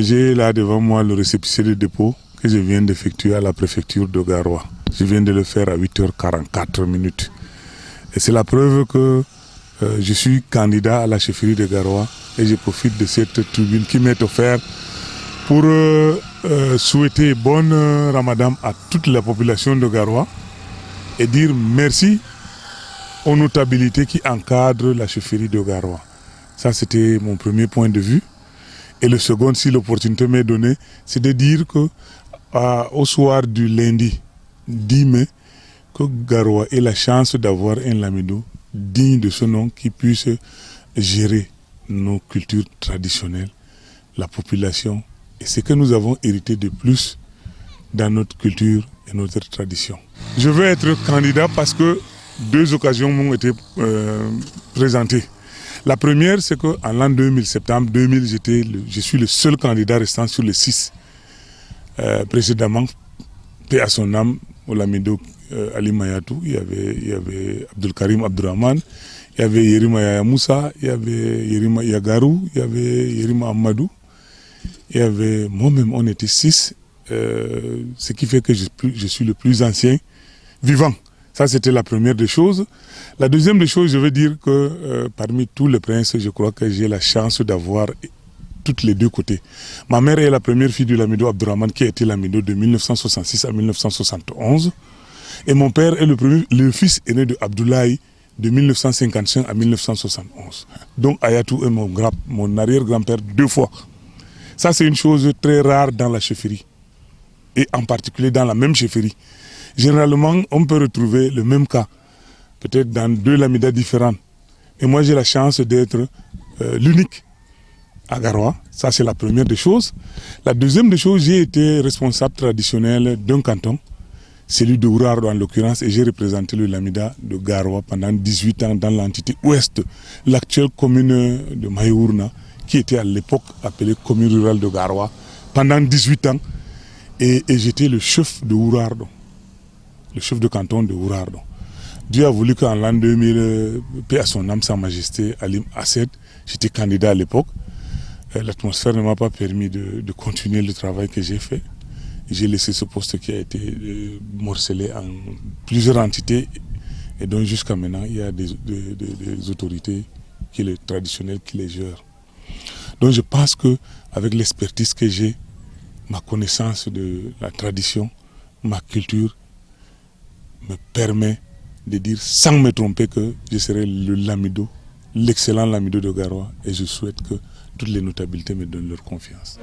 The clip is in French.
J'ai là devant moi le récépissé de dépôt que je viens d'effectuer à la préfecture de Garoua. Je viens de le faire à 8h44. Et c'est la preuve que je suis candidat à la chefferie de Garoua et je profite de cette tribune qui m'est offerte pour souhaiter bonne Ramadan à toute la population de Garoua et dire merci aux notabilités qui encadrent la chefferie de Garoua. Ça, c'était mon premier point de vue. Et le second, si l'opportunité m'est donnée, c'est de dire que au soir du lundi 10 mai, que Garoua ait la chance d'avoir un lamido digne de ce nom qui puisse gérer nos cultures traditionnelles, la population et ce que nous avons hérité de plus dans notre culture et notre tradition. Je veux être candidat parce que deux occasions m'ont été présentées. La première, c'est qu'en l'an 2000, septembre 2000, je suis le seul candidat restant sur les 6. Précédemment, paix à son âme, au lamido Ali Mayatou, il y avait Abdul Karim Abdurrahman, il y avait Yerima Yaya Moussa, il y avait Yerima Yagarou, il y avait Yerima Amadou, il y avait moi-même, on était 6, ce qui fait que je suis le plus ancien vivant. Ça, c'était la première des choses. La deuxième des choses, je veux dire que parmi tous les princes, je crois que j'ai la chance d'avoir toutes les deux côtés. Ma mère est la première fille du lamido Abdurrahman qui a été lamido de 1966 à 1971. Et mon père est le fils aîné de Abdoulaye de 1955 à 1971. Donc Ayatou est mon arrière-grand-père 2 fois. Ça, c'est une chose très rare dans la chefferie. Et en particulier dans la même chefferie. Généralement, on peut retrouver le même cas, peut-être dans 2 lamidas différents. Et moi, j'ai la chance d'être l'unique à Garoua. Ça, c'est la première des choses. La deuxième des choses, j'ai été responsable traditionnel d'un canton, celui de Ourardo en l'occurrence, et j'ai représenté le lamida de Garoua pendant 18 ans dans l'entité ouest, l'actuelle commune de Maïourna, qui était à l'époque appelée commune rurale de Garoua, pendant 18 ans. Et j'étais le chef de Ourardo, le chef de canton de Ourardo. Dieu a voulu qu'en l'an 2000, paix à son âme, sa majesté Alim Assed, j'étais candidat à l'époque. L'atmosphère ne m'a pas permis de continuer le travail que j'ai fait. J'ai laissé ce poste qui a été morcelé en plusieurs entités. Et donc jusqu'à maintenant, il y a des autorités traditionnelles qui les gèrent. Donc je pense qu'avec l'expertise que j'ai, ma connaissance de la tradition, ma culture, me permet de dire sans me tromper que je serai le lamido, l'excellent lamido de Garoua, et je souhaite que toutes les notabilités me donnent leur confiance.